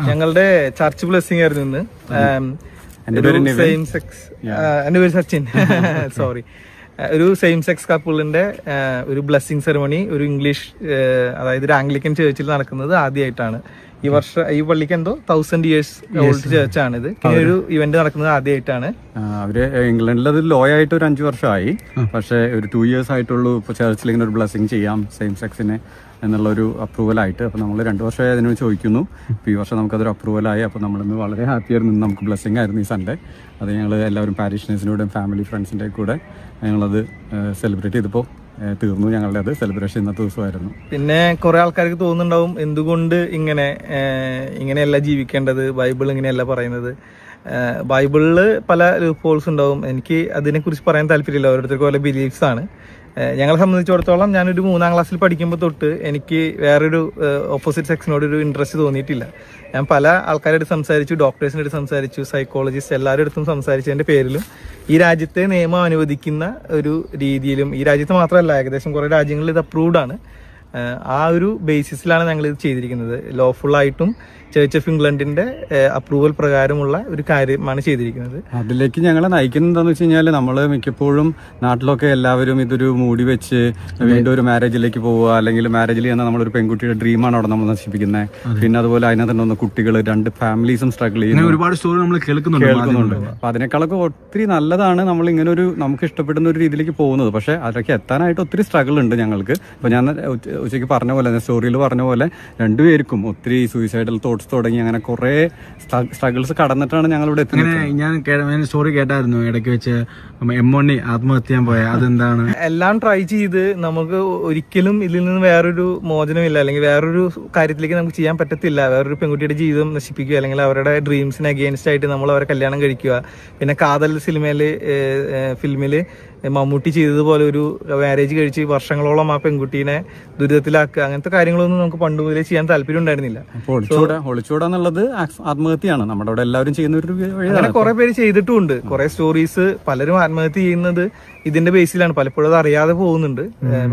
ഞങ്ങളുടെ church blessing ആയിരുന്നു ഇന്ന്. സെയിം സെക്സ്, എന്റെ പേര് സച്ചിൻ, സോറി. ഒരു സെയിം സെക്സ് കപ്പിളിന്റെ ഒരു ബ്ലെസ്സിംഗ് സെറമണി ഒരു ഇംഗ്ലീഷ്, അതായത് ഒരു ആംഗ്ലിക്കൻ ചേർച്ചിൽ നടക്കുന്നത് ആദ്യമായിട്ടാണ്. ഈ വർഷം ഈ പള്ളിക്ക് എന്തോ 1000 years ഓൾഡ് ചേർച്ചാണ് ഇത്. ഇങ്ങനെ ഒരു ഇവന്റ് നടക്കുന്നത് ആദ്യമായിട്ടാണ്. അവര് ഇംഗ്ലണ്ടിൽ അത് ലോ ആയിട്ട് ഒരു 5 വർഷമായി, പക്ഷെ ഒരു 2 years ആയിട്ടുള്ളൂ ഇപ്പൊ ചർച്ചിൽ ഇങ്ങനെ ഒരു ബ്ലെസ്സിംഗ് ചെയ്യാം സെയിം സെക്സിനെ എന്നുള്ള ഒരു അപ്രൂവൽ ആയിട്ട്. അപ്പൊ നമ്മൾ 2 വർഷമായി അതിന് ചോദിക്കുന്നു. ഇപ്പൊ ഈ വർഷം നമുക്കതൊരു അപ്രൂവലായി. അപ്പൊ നമ്മളിന്ന് വളരെ ഹാപ്പി ആയിരുന്നു. നമുക്ക് ബ്ലെസ്സിംഗ് ആയിരുന്നു ഈ സൺഡേ. അത് ഞങ്ങൾ എല്ലാവരും പാരിഷനേഴ്സിനൂടെയും ഫാമിലി ഫ്രണ്ട്സിന്റെ കൂടെ ഞങ്ങളത് സെലിബ്രേറ്റ് ചെയ്തപ്പോൾ തീർന്നു. ഞങ്ങളുടെ അത് സെലിബ്രേഷൻ ഇന്നത്തെ ദിവസമായിരുന്നു. പിന്നെ കുറെ ആൾക്കാർക്ക് തോന്നുന്നുണ്ടാവും എന്തുകൊണ്ട് ഇങ്ങനെയല്ല ജീവിക്കേണ്ടത്, ബൈബിൾ ഇങ്ങനെയല്ല പറയുന്നത്. ബൈബിളിൽ പല ലൂപ്ഹോൾസ് ഉണ്ടാവും. എനിക്ക് അതിനെക്കുറിച്ച് പറയാൻ താല്പര്യമില്ല, ഓരോരുത്തർക്ക് ഓരോ ബിലീഫ്സ് ആണ്. ഞങ്ങളെ സംബന്ധിച്ചിടത്തോളം ഞാനൊരു 3ാം ക്ലാസ്സിൽ പഠിക്കുമ്പോൾ തൊട്ട് എനിക്ക് വേറൊരു ഓപ്പോസിറ്റ് സെക്സിനോട് ഒരു ഇൻട്രസ്റ്റ് തോന്നിയിട്ടില്ല. ഞാൻ പല ആൾക്കാരുടെ സംസാരിച്ചു, ഡോക്ടേഴ്സിൻ്റെ അടുത്ത് സംസാരിച്ചു, സൈക്കോളജിസ്റ്റ് എല്ലാവരുടെ അടുത്തും സംസാരിച്ചതിൻ്റെ പേരിലും ഈ രാജ്യത്തെ നിയമം അനുവദിക്കുന്ന ഒരു രീതിയിലും, ഈ രാജ്യത്ത് മാത്രമല്ല ഏകദേശം കുറേ രാജ്യങ്ങളിൽ ഇത് അപ്രൂവ്ഡ് ആണ്. ആ ഒരു ബേസിസിലാണ് ഞങ്ങൾ ഇത് ചെയ്തിരിക്കുന്നത്. ലോഫുള്ളായിട്ടും ചർച്ച് ഓഫ് ഇംഗ്ലണ്ടിന്റെ അപ്രൂവൽ പ്രകാരമുള്ള ഒരു കാര്യമാണ് ചെയ്തിരിക്കുന്നത്. അതിലേക്ക് ഞങ്ങളെ നയിക്കുന്നത് എന്താണെന്ന് വെച്ച് കഴിഞ്ഞാൽ, നമ്മൾ മിക്കപ്പോഴും നാട്ടിലൊക്കെ എല്ലാവരും ഇതൊരു മൂടി വെച്ച് വീണ്ടും ഒരു മാരേജിലേക്ക് പോവുക, അല്ലെങ്കിൽ മാരേജിൽ ചെന്നാൽ നമ്മളൊരു പെൺകുട്ടിയുടെ ഡ്രീമാണ് അവിടെ നമ്മൾ നശിപ്പിക്കുന്നത്. പിന്നെ അതുപോലെ അതിനകത്ത് തന്നെ കുട്ടികൾ, 2 ഫാമിലീസും സ്ട്രഗിൾ ചെയ്യുന്നു, ഒരുപാട് സ്റ്റോറി നമ്മൾ കേൾക്കുന്നുണ്ട്. അപ്പൊ അതിനേക്കാളൊക്കെ ഒത്തിരി നല്ലതാണ് നമ്മൾ ഇങ്ങനെ ഒരു നമുക്ക് ഇഷ്ടപ്പെടുന്ന ഒരു രീതിയിലേക്ക് പോകുന്നത്. പക്ഷെ അതിലേക്ക് എത്താനായിട്ട് ഒത്തിരി സ്ട്രഗിൾ ഉണ്ട് ഞങ്ങൾക്ക്. ഇപ്പൊ ഞാൻ ഉച്ചയ്ക്ക് പറഞ്ഞ പോലെ, സ്റ്റോറിയിൽ പറഞ്ഞ പോലെ, 2 പേർക്കും ഒത്തിരി സൂയിസൈഡൽ തോട്ട്സ് തുടങ്ങി അങ്ങനെ കുറെ സ്ട്രഗിൾസ് കടന്നിട്ടാണ് ഞങ്ങൾ ഇവിടെ എത്തുന്നത്. ഞാൻ സ്റ്റോറി കേട്ടായിരുന്നു ഇടയ്ക്ക് വെച്ച് M1 ആത്മഹത്യ ചെയ്യാൻ പോയ, അതെന്താണ്? എല്ലാം ട്രൈ ചെയ്ത് നമുക്ക് ഒരിക്കലും ഇതിൽ നിന്ന് വേറൊരു മോചനമില്ല, അല്ലെങ്കിൽ വേറൊരു കാര്യത്തിലേക്ക് നമുക്ക് ചെയ്യാൻ പറ്റത്തില്ല. വേറൊരു പെൺകുട്ടിയുടെ ജീവിതം നശിപ്പിക്കുക, അല്ലെങ്കിൽ അവരുടെ ഡ്രീംസിന് അഗെയിൻസ്റ്റ് ആയിട്ട് നമ്മൾ അവരെ കല്യാണം കഴിക്കുക. പിന്നെ കാതൽ ഫിലിമില് മമ്മൂട്ടി ചെയ്തതുപോലെ ഒരു മാരേജ് കഴിച്ച് വർഷങ്ങളോളം ആ പെൺകുട്ടീനെ ദുരിതത്തിലാക്കുക, അങ്ങനത്തെ കാര്യങ്ങളൊന്നും നമുക്ക് പണ്ട് മുതലേ ചെയ്യാൻ താല്പര്യം ഉണ്ടായിരുന്നില്ല. ഒളിച്ചോടാന്നുള്ളത് ആത്മഹത്യയാണ്. നമ്മുടെ അവിടെ എല്ലാവരും ചെയ്യുന്ന ഒരു അങ്ങനെ കുറെ പേര് ചെയ്തിട്ടുമുണ്ട്. കുറെ സ്റ്റോറീസ് പലരും ആത്മഹത്യ ചെയ്യുന്നത് ഇതിന്റെ ബേസിലാണ്. പലപ്പോഴും അത് അറിയാതെ പോകുന്നുണ്ട്.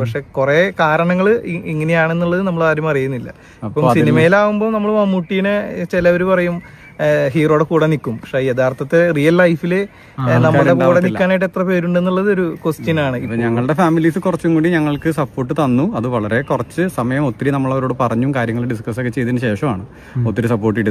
പക്ഷെ കുറെ കാരണങ്ങൾ ഇങ്ങനെയാണെന്നുള്ളത് നമ്മൾ ആരും അറിയുന്നില്ല. ഇപ്പം സിനിമയിലാവുമ്പോൾ നമ്മൾ മമ്മൂട്ടീനെ ചിലവർ പറയും ഹീറോയുടെ കൂടെ നിൽക്കും, പക്ഷെ യഥാർത്ഥത്തിൽ റിയൽ ലൈഫില് നമ്മുടെ കൂടെ നിൽക്കാനായിട്ട് എത്ര പേരുണ്ടെന്നുള്ളത് ഒരു ക്വസ്റ്റ്യൻ ആണ്. ഞങ്ങളുടെ ഫാമിലീസ് കുറച്ചും കൂടി ഞങ്ങൾക്ക് സപ്പോർട്ട് തന്നു. അത് വളരെ കുറച്ച് സമയം ഒത്തിരി നമ്മൾ അവരോട് പറഞ്ഞും കാര്യങ്ങൾ ഡിസ്കസ് ഒക്കെ ചെയ്തതിന് ശേഷമാണ് ഒത്തിരി സപ്പോർട്ട് ചെയ്തത്.